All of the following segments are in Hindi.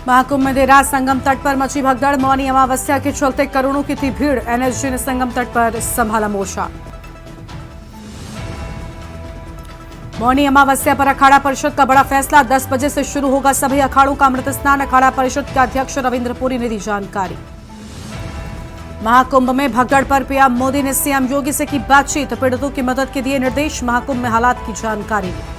महाकुंभ में देर रात संगम तट पर मची भगदड़। मौनी अमावस्या के चलते करोड़ों की थी भीड़। एनएसजी ने संगम तट पर संभाला मोर्चा। मौनी अमावस्या पर अखाड़ा परिषद का बड़ा फैसला। 10 बजे से शुरू होगा सभी अखाड़ों का अमृत स्नान। अखाड़ा परिषद के अध्यक्ष रविंद्र पुरी ने दी जानकारी। महाकुंभ में भगदड़ पर पीएम मोदी ने सीएम योगी से की बातचीत। पीड़ितों की मदद के दिए निर्देश। महाकुंभ में हालात की जानकारी दी।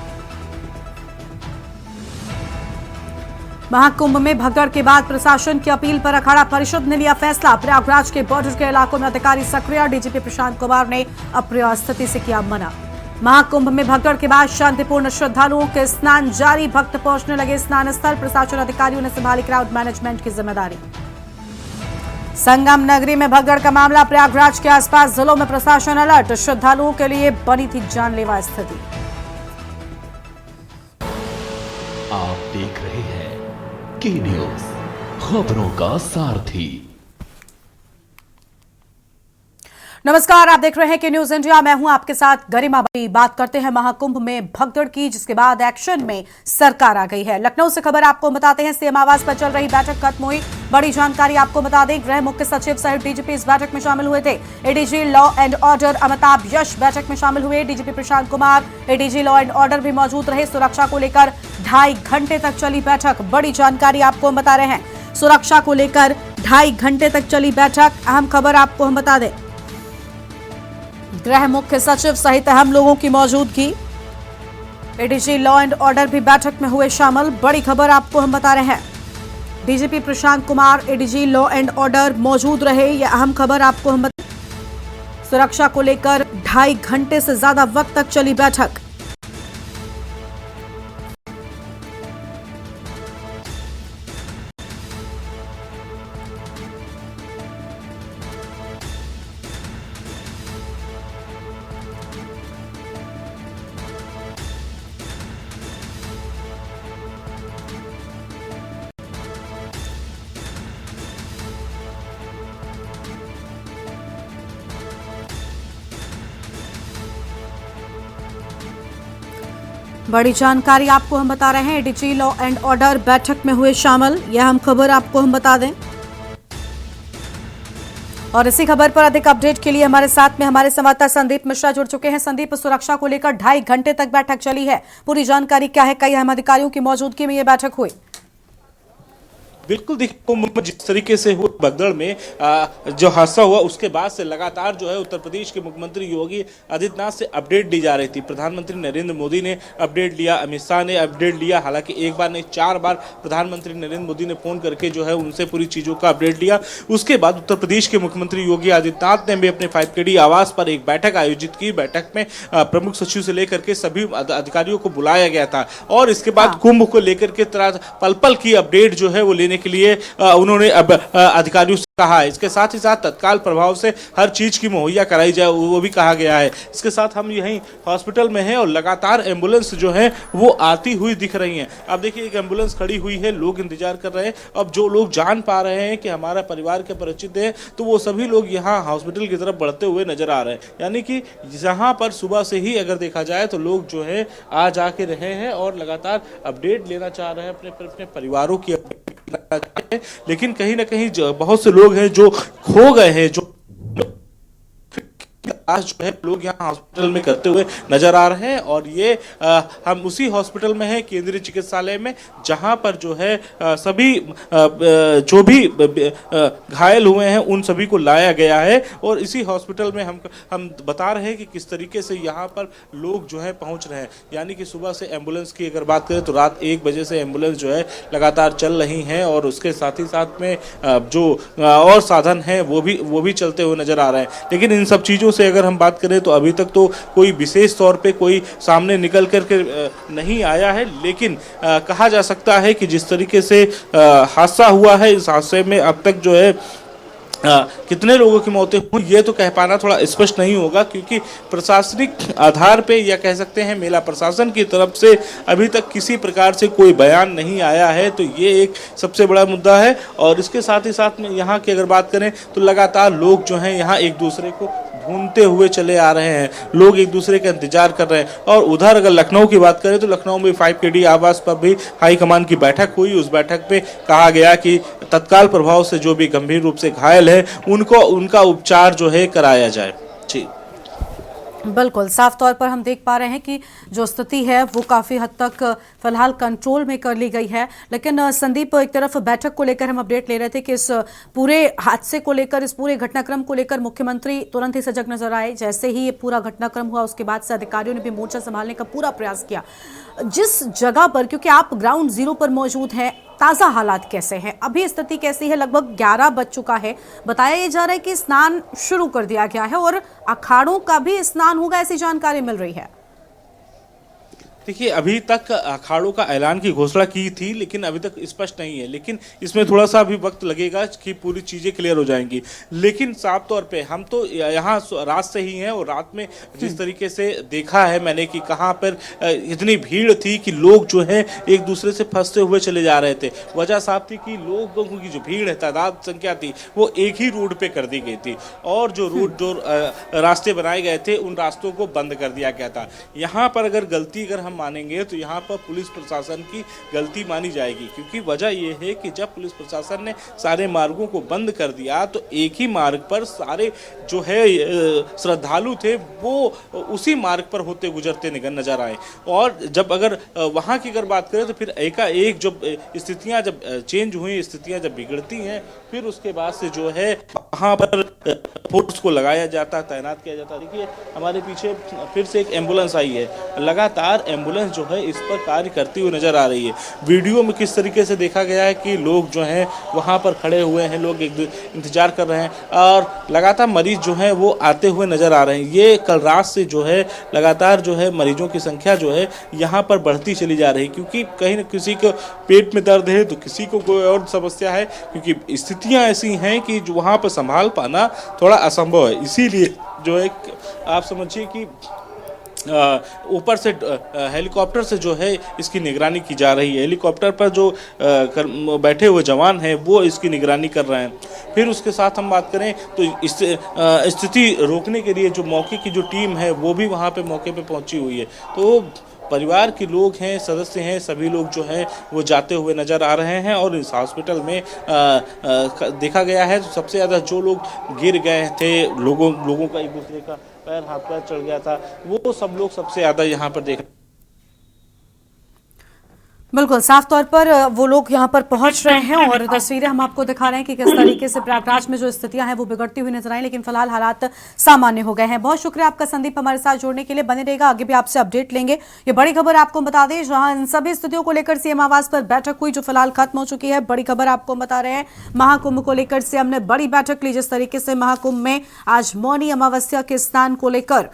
महाकुंभ में भगदड़ के बाद प्रशासन की अपील पर अखाड़ा परिषद ने लिया फैसला। प्रयागराज के बॉर्डर के इलाकों में अधिकारी सक्रिय। डीजीपी प्रशांत कुमार ने अप्रिय स्थिति से किया मना। महाकुंभ में भगदड़ के बाद शांतिपूर्ण श्रद्धालुओं के स्नान जारी। भक्त पहुंचने लगे स्नान स्थल। प्रशासन अधिकारियों ने संभाली क्राउड मैनेजमेंट की जिम्मेदारी। संगम नगरी में भगदड़ का मामला। प्रयागराज के आसपास जिलों में प्रशासन अलर्ट। श्रद्धालुओं के लिए बनी थी जानलेवा स्थिति। आप देख रहे हैं के न्यूज, खबरों का सारथी। नमस्कार, आप देख रहे हैं के न्यूज इंडिया। मैं हूं आपके साथ गरिमा। बात करते हैं महाकुंभ में भगदड़ की, जिसके बाद एक्शन में सरकार आ गई है। लखनऊ से खबर आपको बताते हैं। सीएम आवास पर चल रही बैठक खत्म हुई। बड़ी जानकारी आपको बता दें, गृह मुख्य सचिव सहित डीजीपी इस बैठक में शामिल हुए थे। ADG law and order Amitabh Yash बैठक में शामिल हुए। DGP Prashant Kumar, ADG law and order भी मौजूद रहे। सुरक्षा को लेकर 2.5 घंटे तक चली बैठक। बड़ी जानकारी आपको हम बता रहे हैं। सुरक्षा को लेकर 2.5 घंटे तक चली बैठक। अहम खबर आपको हम बता दें, गृह मुख्य सचिव सहित अहम लोगों की मौजूदगी। एडीजी लॉ एंड ऑर्डर भी बैठक में हुए शामिल। बड़ी खबर आपको हम बता रहे हैं। DGP Prashant Kumar, ADG law and order मौजूद रहे। यह अहम खबर आपको हम बता। सुरक्षा को लेकर 2.5 घंटे से ज्यादा वक्त तक चली बैठक। बड़ी जानकारी आपको हम बता रहे हैं। एडीजी लॉ एंड ऑर्डर बैठक में हुए शामिल। यह हम खबर आपको हम बता दें। और इसी खबर पर अधिक अपडेट के लिए हमारे साथ में हमारे संवाददाता संदीप मिश्रा जुड़ चुके हैं। संदीप, सुरक्षा को लेकर 2.5 घंटे तक बैठक चली है। पूरी जानकारी क्या है? कई अहम अधिकारियों की मौजूदगी में यह बैठक हुई। बिल्कुल देखो, जिस तरीके से हुआ भगदड़ में जो हादसा हुआ, उसके बाद से लगातार जो है उत्तर प्रदेश के मुख्यमंत्री योगी आदित्यनाथ से अपडेट दी जा रही थी। प्रधानमंत्री नरेंद्र मोदी ने अपडेट लिया, अमित शाह ने अपडेट लिया। हालांकि एक बार नहीं, 4 बार प्रधानमंत्री नरेंद्र मोदी ने फोन करके जो है उनसे पूरी चीजों का अपडेट लिया। उसके बाद उत्तर प्रदेश के मुख्यमंत्री योगी आदित्यनाथ ने भी अपने 5KD आवास पर एक बैठक आयोजित की। बैठक में प्रमुख सचिव से लेकर के सभी अधिकारियों को बुलाया गया था और इसके बाद कुंभ को लेकर के पल पल की अपडेट जो है वो लेने के लिए उन्होंने अब अधिकारियों से कहा है। इसके साथ ही साथ तत्काल प्रभाव से हर चीज की मुहैया कराई जाए, वो भी कहा गया है। इसके साथ हम यहीं हॉस्पिटल में हैं और लगातार एम्बुलेंस जो है वो आती हुई दिख रही हैं। अब देखिए, एक एम्बुलेंस खड़ी हुई है, लोग इंतजार कर रहे हैं। अब जो लोग जान पा रहे हैं कि हमारा परिवार के परिचित है, तो वो सभी लोग यहाँ हॉस्पिटल की तरफ बढ़ते हुए नजर आ रहे हैं। यानी कि जहाँ पर सुबह से ही अगर देखा जाए तो लोग जो है आ जाके रहे हैं और लगातार अपडेट लेना चाह रहे हैं अपने परिवारों की। लेकिन कहीं ना कहीं बहुत से लोग हैं जो खो गए हैं, जो आज जो है लोग यहाँ हॉस्पिटल में करते हुए नजर आ रहे हैं। और ये हम उसी हॉस्पिटल में हैं, केंद्रीय चिकित्सालय में, जहां पर जो है सभी जो भी घायल हुए हैं उन सभी को लाया गया है। और इसी हॉस्पिटल में हम बता रहे हैं कि किस तरीके से यहाँ पर लोग जो है पहुंच रहे हैं। यानी कि सुबह से एम्बुलेंस की अगर बात करें तो रात 1 बजे से एम्बुलेंस जो है लगातार चल रही हैं और उसके साथ ही साथ में जो और साधन हैं वो भी चलते हुए नजर आ रहे हैं। लेकिन इन सब चीज़ों से अगर हम बात करें तो अभी तक तो कोई विशेष तौर पे कोई सामने निकल करके नहीं आया है। लेकिन कहा जा सकता है कि जिस तरीके से हादसा हुआ है, इस हादसे में अब तक जो है कितने लोगों की मौतें हुई ये तो कह पाना थोड़ा स्पष्ट नहीं होगा, क्योंकि प्रशासनिक आधार पे या कह सकते हैं मेला प्रशासन की तरफ से अभी तक किसी प्रकार से कोई बयान नहीं आया है। तो ये एक सबसे बड़ा मुद्दा है। और इसके साथ ही साथ में यहाँ की अगर बात करें तो लगातार लोग जो हैं यहाँ एक दूसरे को भूनते हुए चले आ रहे हैं, लोग एक दूसरे का इंतजार कर रहे हैं। और उधर अगर लखनऊ की बात करें तो लखनऊ में 5KD आवास पर भी हाईकमान की बैठक हुई। उस बैठक पे कहा गया कि तत्काल प्रभाव से जो भी गंभीर रूप से घायल है उनको उनका उपचार जो है कराया जाए। जी बिल्कुल, साफ तौर पर हम देख पा रहे हैं कि जो स्थिति है वो काफी हद तक फिलहाल कंट्रोल में कर ली गई है। लेकिन संदीप, एक तरफ बैठक को लेकर हम अपडेट ले रहे थे कि इस पूरे हादसे को लेकर, इस पूरे घटनाक्रम को लेकर मुख्यमंत्री तुरंत ही सजग नजर आए। जैसे ही ये पूरा घटनाक्रम हुआ उसके बाद से अधिकारियों ने भी मोर्चा संभालने का पूरा प्रयास किया। जिस जगह पर, क्योंकि आप ग्राउंड जीरो पर मौजूद हैं, ताजा हालात कैसे हैं, अभी स्थिति कैसी है? लगभग 11 बज चुका है, बताया ये जा रहा है कि स्नान शुरू कर दिया गया है और अखाड़ों का भी स्नान होगा, ऐसी जानकारी मिल रही है। देखिए, अभी तक अखाड़ों का ऐलान की घोषणा की थी, लेकिन अभी तक स्पष्ट नहीं है। लेकिन इसमें थोड़ा सा अभी वक्त लगेगा कि पूरी चीज़ें क्लियर हो जाएंगी। लेकिन साफ तौर पे हम तो यहाँ रात से ही हैं और रात में जिस तरीके से देखा है मैंने कि कहाँ पर इतनी भीड़ थी कि लोग जो है एक दूसरे से फंसते हुए चले जा रहे थे। वजह साफ थी कि लोगों की जो भीड़ है, तादाद संख्या थी, वो एक ही रूट पे कर दी गई थी और जो रूट जो रास्ते बनाए गए थे उन रास्तों को बंद कर दिया गया था। यहाँ पर अगर गलती हम मानेंगे तो यहाँ पर पुलिस प्रशासन की गलती मानी जाएगी, क्योंकि वजह यह है कि जब पुलिस प्रशासन ने सारे मार्गों को बंद कर दिया तो एक ही मार्ग पर सारे जो है श्रद्धालु थे वो उसी मार्ग पर होते गुजरते नजर आए। और जब अगर वहाँ की अगर बात करें तो फिर एकाएक जब स्थितियाँ जब चेंज हुई, स्थितियाँ जब बिगड़ती हैं, फिर उसके बाद से जो है वहाँ पर फोर्स को लगाया जाता, तैनात किया जाता। देखिए, हमारे पीछे फिर से एक एम्बुलेंस आई है, लगातार एम्बुलेंस जो है इस पर कार्य करती हुई नजर आ रही है। वीडियो में किस तरीके से देखा गया है कि लोग जो हैं वहाँ पर खड़े हुए हैं, लोग एक इंतजार कर रहे हैं और लगातार मरीज जो हैं वो आते हुए नजर आ रहे हैं। ये कल रात से जो है लगातार जो है मरीजों की संख्या जो है यहाँ पर बढ़ती चली जा रही है, क्योंकि कहीं न किसी को पेट में दर्द है तो किसी को कोई और समस्या है, क्योंकि स्थितियाँ ऐसी हैं कि जो वहाँ पर संभाल पाना थोड़ा असंभव है। इसीलिए जो है आप समझिए कि ऊपर से हेलीकॉप्टर से जो है इसकी निगरानी की जा रही है। हेलीकॉप्टर पर जो बैठे हुए जवान हैं वो इसकी निगरानी कर रहे हैं। फिर उसके साथ हम बात करें तो इस स्थिति रोकने के लिए जो मौके की जो टीम है वो भी वहाँ पे मौके पे पहुँची हुई है। तो परिवार के लोग हैं, सदस्य हैं, सभी लोग जो हैं वो जाते हुए नज़र आ रहे हैं। और इस हॉस्पिटल में देखा गया है तो सबसे ज़्यादा जो लोग गिर गए थे, लोगों का एक दूसरे का पैर हाथ पैर चढ़ गया था, वो सब लोग सबसे ज़्यादा यहाँ पर देख। बिल्कुल, साफ तौर पर वो लोग यहाँ पर पहुंच रहे हैं और तस्वीरें हम आपको दिखा रहे हैं कि किस तरीके से प्रयागराज में जो स्थितियां हैं वो बिगड़ती हुई नजर आई, लेकिन फिलहाल हालात सामान्य हो गए हैं। बहुत शुक्रिया आपका संदीप, हमारे साथ जोड़ने के लिए। बने रहेगा, आगे भी आपसे अपडेट लेंगे। ये बड़ी खबर आपको बता दें, जहां इन सभी स्थितियों को लेकर सीएम आवास पर बैठक हुई जो फिलहाल खत्म हो चुकी है। बड़ी खबर आपको बता रहे हैं, महाकुंभ को लेकर सीएम ने बड़ी बैठक ली। जिस तरीके से महाकुंभ में आज मौनी अमावस्या के स्नान को लेकर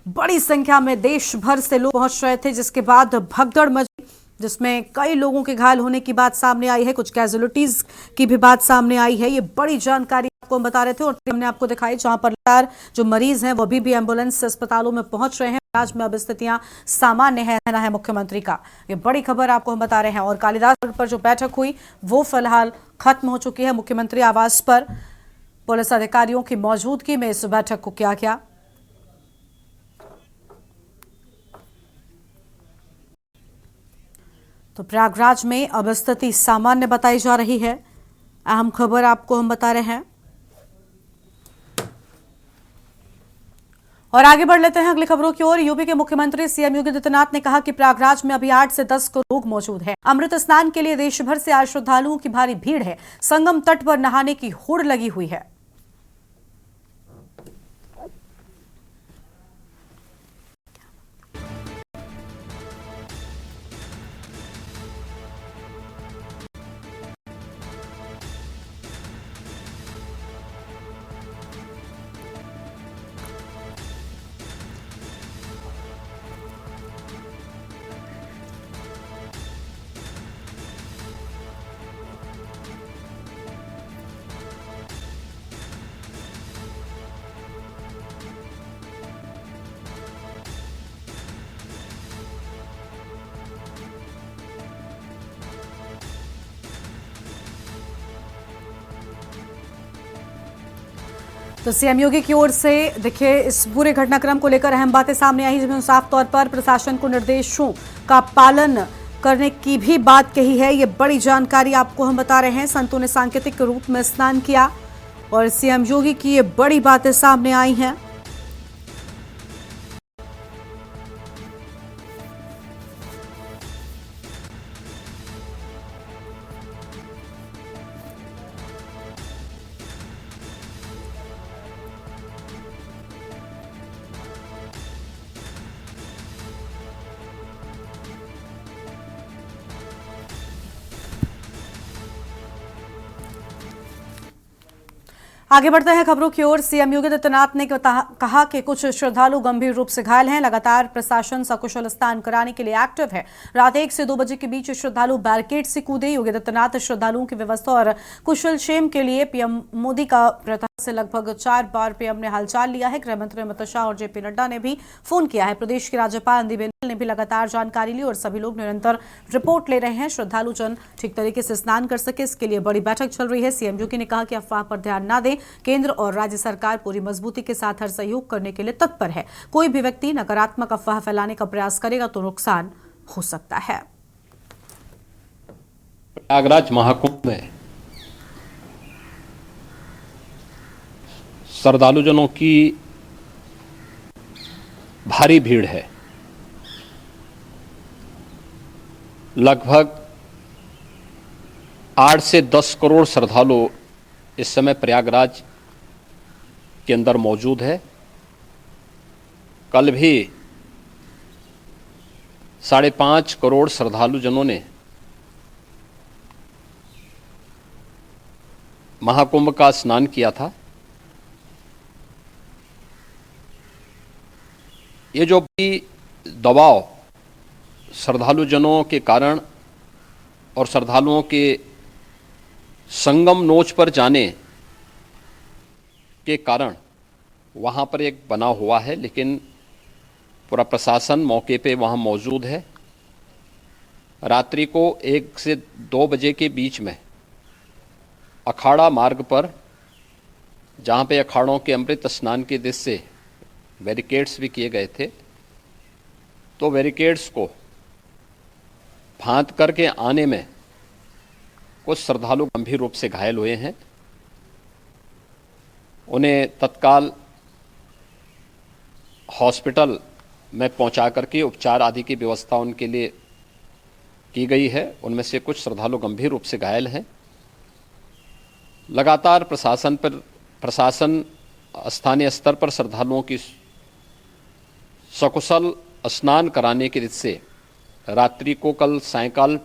बड़ी संख्या में देश भर से लोग पहुंच रहे थे, जिसके बाद भगदड़ मची, जिसमें कई लोगों के घायल होने की बात सामने आई है, कुछ कैजुअलिटीज की भी बात सामने आई है। ये बड़ी जानकारी आपको बता रहे थे और हमने आपको दिखाई, जहां पर लगातार जो मरीज हैं वो भी एम्बुलेंस अस्पतालों में पहुंच रहे हैं। इलाज में अब स्थितियां सामान्य है, कहना है मुख्यमंत्री का। ये बड़ी खबर आपको हम बता रहे हैं। और कालिदास रोड पर जो बैठक हुई वो फिलहाल खत्म हो चुकी है। मुख्यमंत्री आवास पर पुलिस अधिकारियों की मौजूदगी में इस बैठक को किया गया। तो प्रयागराज में अब स्थिति सामान्य बताई जा रही है। अहम खबर आपको हम बता रहे हैं और आगे बढ़ लेते हैं अगली खबरों की ओर। यूपी के मुख्यमंत्री सीएम योगी आदित्यनाथ ने कहा कि प्रयागराज में अभी 8 से 10 करोड़ लोग मौजूद हैं। अमृत स्नान के लिए देश भर से आए श्रद्धालुओं की भारी भीड़ है। संगम तट पर नहाने की होड़ लगी हुई है। तो सीएम योगी की ओर से देखिए इस पूरे घटनाक्रम को लेकर अहम बातें सामने आई, जिसमें साफ तौर पर प्रशासन को निर्देशों का पालन करने की भी बात कही है। ये बड़ी जानकारी आपको हम बता रहे हैं। संतों ने सांकेतिक रूप में स्नान किया और सीएम योगी की ये बड़ी बातें सामने आई हैं। आगे बढ़ते हैं खबरों की ओर। सीएम योगी आदित्यनाथ ने कहा कि कुछ श्रद्धालु गंभीर रूप से घायल हैं। लगातार प्रशासन सकुशल स्नान कराने के लिए एक्टिव है। रात 1 से 2 बजे के बीच श्रद्धालु बैरिकेड से कूदे। योगी आदित्यनाथ श्रद्धालुओं की व्यवस्था और कुशल क्षेम के लिए पीएम मोदी का प्रथा से लगभग 4 बार पीएम ने हालचाल लिया है। गृह मंत्री अमित शाह और जेपी नड्डा ने भी फोन किया है। प्रदेश की राज्यपाल आनंदीबेन ने भी लगातार जानकारी ली और सभी लोग निरंतर रिपोर्ट ले रहे हैं। श्रद्धालु जन ठीक तरीके से स्नान कर सके, इसके लिए बड़ी बैठक चल रही है। सीएम योगी ने कहा कि अफवाह पर ध्यान न दें। केंद्र और राज्य सरकार पूरी मजबूती के साथ हर सहयोग करने के लिए तत्पर है। कोई भी व्यक्ति नकारात्मक अफवाह फैलाने का प्रयास करेगा तो नुकसान हो सकता है। प्रयागराज महाकुंभ में श्रद्धालुजनों की भारी भीड़ है। लगभग 8 से 10 करोड़ श्रद्धालु इस समय प्रयागराज के अंदर मौजूद है। कल भी 5.5 करोड़ श्रद्धालुजनों ने महाकुंभ का स्नान किया था। ये जो भी दबाव श्रद्धालुजनों के कारण और श्रद्धालुओं के संगम नोच पर जाने के कारण वहाँ पर एक बना हुआ है, लेकिन पूरा प्रशासन मौके पे वहाँ मौजूद है। रात्रि को 1 से 2 बजे के बीच में अखाड़ा मार्ग पर, जहाँ पे अखाड़ों के अमृत स्नान के दृश्य से बैरिकेड्स भी किए गए थे, तो बैरिकेड्स को फांद करके आने में कुछ श्रद्धालु गंभीर रूप से घायल हुए हैं। उन्हें तत्काल हॉस्पिटल में पहुंचा करके उपचार आदि की व्यवस्था उनके लिए की गई है। उनमें से कुछ श्रद्धालु गंभीर रूप से घायल हैं। लगातार प्रशासन स्थानीय स्तर पर श्रद्धालुओं की सकुशल स्नान कराने की रीत से रात्रि को कल सायंकाल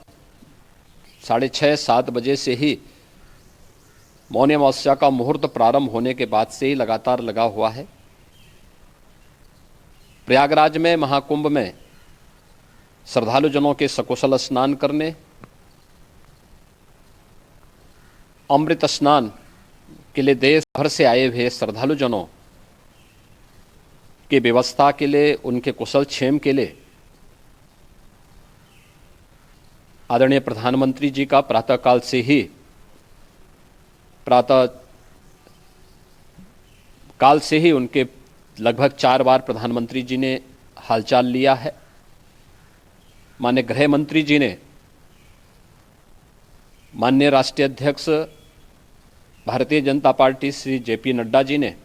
6:30-7 बजे से ही मौनी अमावस्या का मुहूर्त प्रारंभ होने के बाद से ही लगातार लगा हुआ है। प्रयागराज में महाकुंभ में श्रद्धालुजनों के सकुशल स्नान करने, अमृत स्नान के लिए देश भर से आए हुए श्रद्धालुजनों की व्यवस्था के लिए, उनके कुशल क्षेम के लिए आदरणीय प्रधानमंत्री जी का प्रातःकाल से ही उनके लगभग 4 बार प्रधानमंत्री जी ने हालचाल लिया है। माननीय गृह मंत्री जी ने, माननीय राष्ट्रीय अध्यक्ष भारतीय जनता पार्टी श्री जेपी नड्डा जी ने,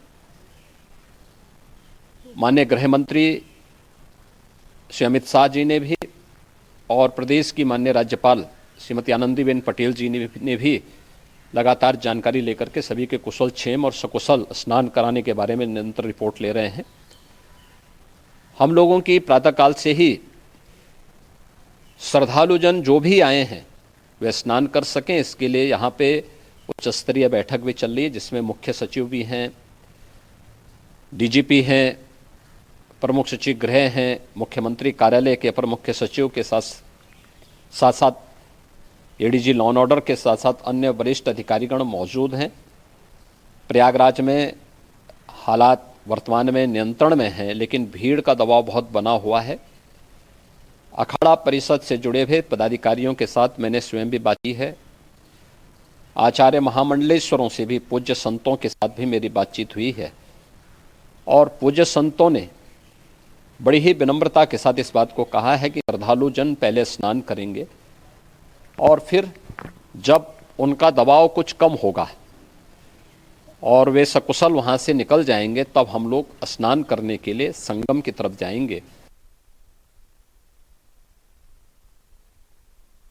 माननीय गृह मंत्री श्री अमित शाह जी ने भी, और प्रदेश की माननीय राज्यपाल श्रीमती आनंदीबेन पटेल जी ने भी लगातार जानकारी लेकर के सभी के कुशल क्षेम और सकुशल स्नान कराने के बारे में निरंतर रिपोर्ट ले रहे हैं। हम लोगों की प्रातःकाल से ही श्रद्धालुजन जो भी आए हैं वे स्नान कर सकें, इसके लिए यहाँ पे उच्च स्तरीय बैठक भी चल रही है, जिसमें मुख्य सचिव भी हैं, डीजीपी हैं, प्रमुख सचिव गृह हैं, मुख्यमंत्री कार्यालय के अपर मुख्य सचिव के साथ एडीजी लॉ एंड ऑर्डर के साथ साथ अन्य वरिष्ठ अधिकारीगण मौजूद हैं। प्रयागराज में हालात वर्तमान में नियंत्रण में हैं, लेकिन भीड़ का दबाव बहुत बना हुआ है। अखाड़ा परिषद से जुड़े हुए पदाधिकारियों के साथ मैंने स्वयं भी बात की है। आचार्य महामंडलेश्वरों से भी, पूज्य संतों के साथ भी मेरी बातचीत हुई है और पूज्य संतों ने बड़ी ही विनम्रता के साथ इस बात को कहा है कि श्रद्धालु जन पहले स्नान करेंगे और फिर जब उनका दबाव कुछ कम होगा और वे सकुशल वहाँ से निकल जाएंगे तब हम लोग स्नान करने के लिए संगम की तरफ जाएंगे।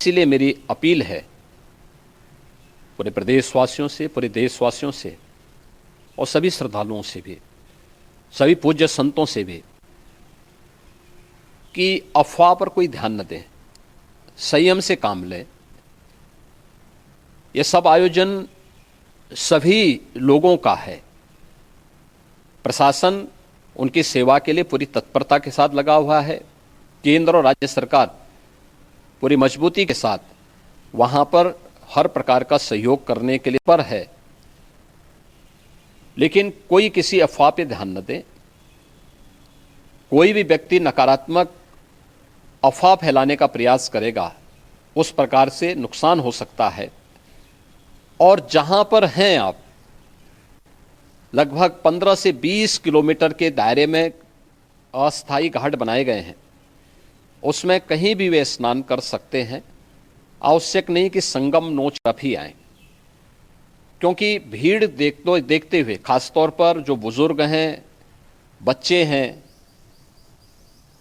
इसीलिए मेरी अपील है पूरे प्रदेशवासियों से, पूरे देशवासियों से और सभी श्रद्धालुओं से भी, सभी पूज्य संतों से भी कि अफवाह पर कोई ध्यान न दें, संयम से काम लें। ये सब आयोजन सभी लोगों का है। प्रशासन उनकी सेवा के लिए पूरी तत्परता के साथ लगा हुआ है। केंद्र और राज्य सरकार पूरी मजबूती के साथ वहाँ पर हर प्रकार का सहयोग करने के लिए पर है, लेकिन कोई किसी अफवाह पे ध्यान न दें। कोई भी व्यक्ति नकारात्मक अफवाह फैलाने का प्रयास करेगा, उस प्रकार से नुकसान हो सकता है। और जहां पर हैं आप, लगभग 15 से 20 किलोमीटर के दायरे में अस्थायी घाट बनाए गए हैं, उसमें कहीं भी वे स्नान कर सकते हैं। आवश्यक नहीं कि संगम नोच तरफ ही आए, क्योंकि भीड़ देखते हुए खासतौर पर जो बुजुर्ग हैं, बच्चे हैं,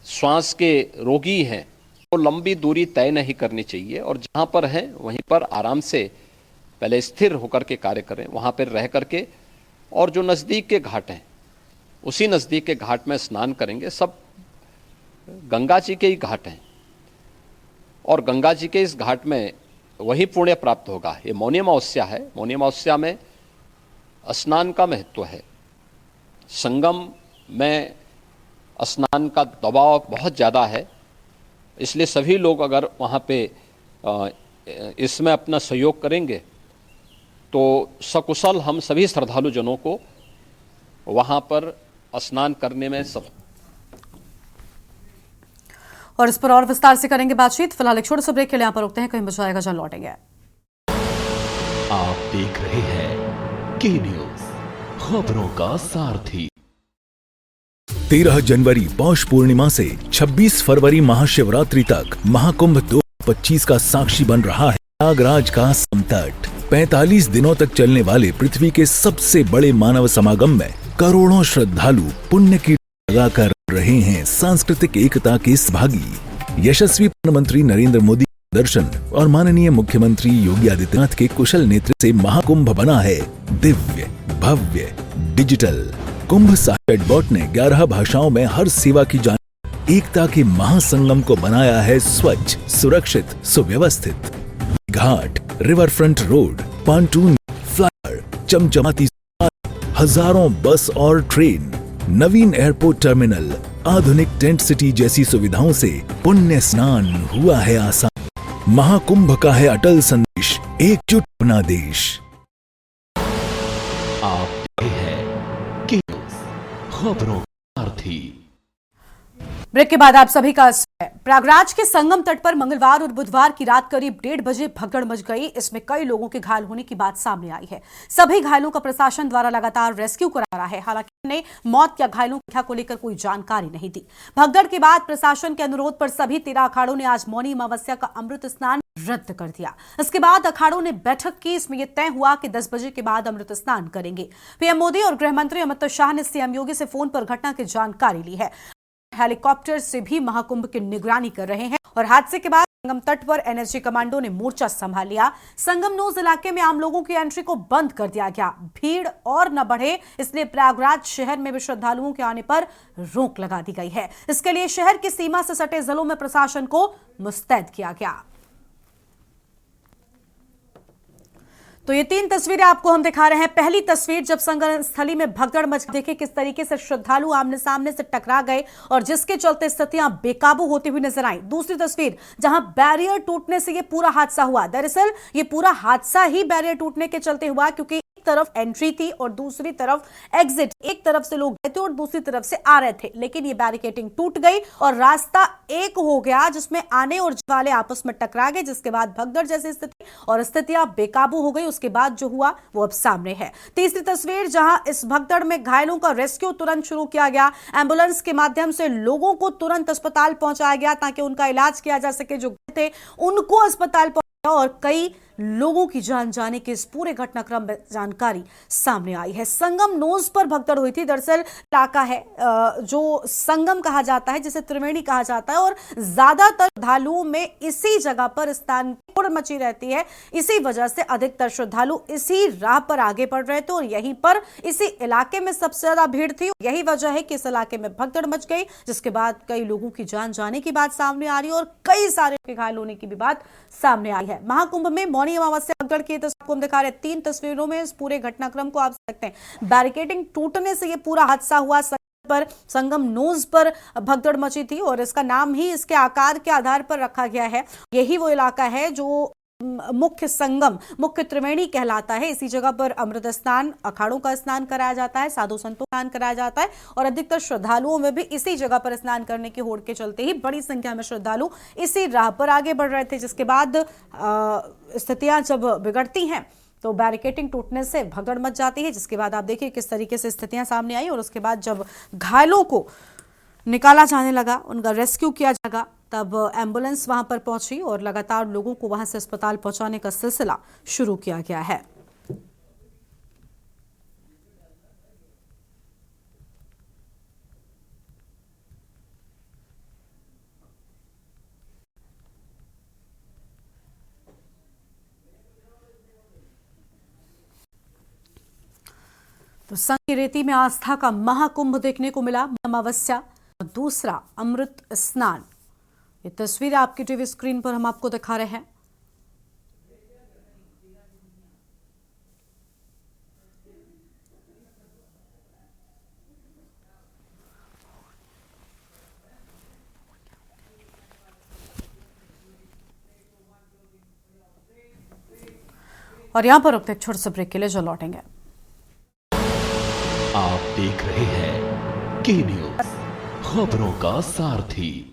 श्वास के रोगी हैं, तो लंबी दूरी तय नहीं करनी चाहिए और जहाँ पर हैं वहीं पर आराम से पहले स्थिर होकर के कार्य करें, वहाँ पर रह करके, और जो नज़दीक के घाट हैं उसी नज़दीक के घाट में स्नान करेंगे। सब गंगा जी के ही घाट हैं और गंगा जी के इस घाट में वही पुण्य प्राप्त होगा। ये मौनी अमावस्या है, मौनी अमावस्या में स्नान का महत्व है। संगम में स्नान का दबाव बहुत ज़्यादा है, इसलिए सभी लोग अगर वहाँ पे इसमें अपना सहयोग करेंगे तो सकुशल हम सभी श्रद्धालु जनों को वहाँ पर स्नान करने में सब। और इस पर और विस्तार से करेंगे बातचीत। फिलहाल एक छोटे से ब्रेक के लिए यहाँ पर रुकते हैं, कहीं बचाएगा जहाँ लौटेंगे। आप देख रहे हैं के न्यूज, खबरों का सारथी। 13 जनवरी पौष पूर्णिमा से 26 फरवरी महाशिवरात्रि तक महाकुंभ 2025 का साक्षी बन रहा है प्रयागराज का समतट। 45 दिनों तक चलने वाले पृथ्वी के सबसे बड़े मानव समागम में करोड़ों श्रद्धालु पुण्य की लगाकर रहे हैं सांस्कृतिक एकता के सहभागी। यशस्वी प्रधानमंत्री नरेंद्र मोदी के दर्शन और माननीय मुख्यमंत्री योगी आदित्यनाथ के कुशल नेतृत्व से महाकुंभ बना है दिव्य, भव्य, डिजिटल। कुंभ चैटबॉट ने 11 भाषाओं में हर सेवा की जानकारी, एकता के महासंगम को बनाया है स्वच्छ, सुरक्षित, सुव्यवस्थित। Ghat, river front road, pontoon, flyover, चमचमाती हजारों बस और ट्रेन, नवीन एयरपोर्ट टर्मिनल, आधुनिक टेंट सिटी जैसी सुविधाओं से पुण्य स्नान हुआ है आसान। महाकुंभ का है अटल संदेश, एकजुट अपना देश। आप देख रहे हैं के न्यूज, खबरों का सारथी। ब्रेक के बाद आप सभी का प्रयागराज के संगम तट पर मंगलवार और बुधवार की रात करीब 1:30 बजे भगदड़ मच गई। इसमें कई लोगों के घायल होने की बात सामने आई है। सभी घायलों का प्रशासन द्वारा लगातार रेस्क्यू करा रहा है। हालांकि ने मौत या घायलों की संख्या को लेकर कोई जानकारी नहीं दी। भगदड़ के बाद प्रशासन के अनुरोध पर सभी 13 अखाड़ों ने आज मौनी अमावस्या का अमृत स्नान रद्द कर दिया। इसके बाद अखाड़ों ने बैठक की। इसमें यह तय हुआ कि 10 बजे के बाद अमृत स्नान करेंगे। पीएम मोदी और गृह मंत्री अमित शाह ने सीएम योगी से फोन पर घटना की जानकारी ली है। हेलीकॉप्टर से भी महाकुंभ की निगरानी कर रहे हैं और हादसे के बाद संगम तट पर एनएसजी कमांडो ने मोर्चा संभाल लिया। संगम नोज इलाके में आम लोगों की एंट्री को बंद कर दिया गया। भीड़ और न बढ़े इसलिए प्रयागराज शहर में भी श्रद्धालुओं के आने पर रोक लगा दी गई है। इसके लिए शहर की सीमा से सटे जिलों में प्रशासन को मुस्तैद किया गया। तो ये 3 तस्वीरें आपको हम दिखा रहे हैं। पहली तस्वीर जब संगम स्थली में भगदड़ मच, देखे किस तरीके से श्रद्धालु आमने सामने से टकरा गए और जिसके चलते स्थितियां बेकाबू होती हुई नजर आई। दूसरी तस्वीर जहां बैरियर टूटने से ये पूरा हादसा हुआ। दरअसल ये पूरा हादसा ही बैरियर टूटने के चलते हुआ, क्योंकि तरफ एंट्री थी और दूसरी तरफ एग्जिट, एक तरफ से लोग गए थे और दूसरी तरफ से आ रहे थे, लेकिन ये बैरिकेडिंग टूट गई और रास्ता एक हो गया, जिसमें आने और जाने वाले आपस में टकरा गए, जिसके बाद भगदड़ जैसी स्थिति और स्थितियां बेकाबू हो गई। उसके बाद जो हुआ वो अब सामने है। तीसरी तस्वीर, जहां इस भगदड़ में घायलों का रेस्क्यू तुरंत शुरू किया गया, एम्बुलेंस के माध्यम से लोगों को तुरंत अस्पताल पहुंचाया गया ताकि उनका इलाज किया जा सके। जो थे उनको अस्पताल पहुंचाया और कई लोगों की जान जाने के इस पूरे घटनाक्रम में जानकारी सामने आई है। संगम नोज पर भगदड़ हुई थी। दरअसल इलाका है जो संगम कहा जाता है, जिसे त्रिवेणी कहा जाता है, और ज्यादातर श्रद्धालुओं में इसी जगह पर स्थान मची रहती है। इसी वजह से अधिकतर श्रद्धालु इसी राह पर आगे बढ़ रहे थे और यहीं पर इसी इलाके में सबसे ज्यादा भीड़ थी। यही वजह है कि इस इलाके में भगदड़ मच गई, जिसके बाद कई लोगों की जान जाने की बात सामने आ रही है और कई सारे घायल होने की भी बात सामने आई है। महाकुंभ में मौनी अमावस्या भगदड़ की तस्वीर को हम दिखा रहे हैं। 3 तस्वीरों में इस पूरे घटनाक्रम को आप सकते हैं। बैरिकेडिंग टूटने से ये पूरा हादसा हुआ। पर संगम नोज पर भगदड़ मची थी और इसका नाम ही इसके आकार के आधार पर रखा गया है। यही वो इलाका है जो मुख्य संगम, मुख्य त्रिवेणी कहलाता है। इसी जगह पर अमृत स्नान, अखाड़ों का स्नान कराया जाता है, साधु संतों का स्नान कराया जाता है और अधिकतर श्रद्धालुओं में भी इसी जगह पर स्नान करने की होड़ के चलते ही बड़ी संख्या में श्रद्धालु इसी राह पर आगे बढ़ रहे थे। जिसके बाद स्थितियां जब बिगड़ती हैं तो बैरिकेडिंग टूटने से भगदड़ मच जाती है, जिसके बाद आप देखिए किस तरीके से स्थितियां सामने आई और उसके बाद जब घायलों को निकाला जाने लगा, उनका रेस्क्यू किया जाएगा, तब एम्बुलेंस वहां पर पहुंची और लगातार लोगों को वहां से अस्पताल पहुंचाने का सिलसिला शुरू किया गया है। तो संग की रेती में आस्था का महाकुंभ देखने को मिला। अमावस्या और दूसरा अमृत स्नान। ये तस्वीर आपकी टीवी स्क्रीन पर हम आपको दिखा रहे हैं। और यहां पर रुकते एक छोटे से ब्रेक के लिए जो लौटेंगे। आप देख रहे हैं के न्यूज़, खबरों का सारथी।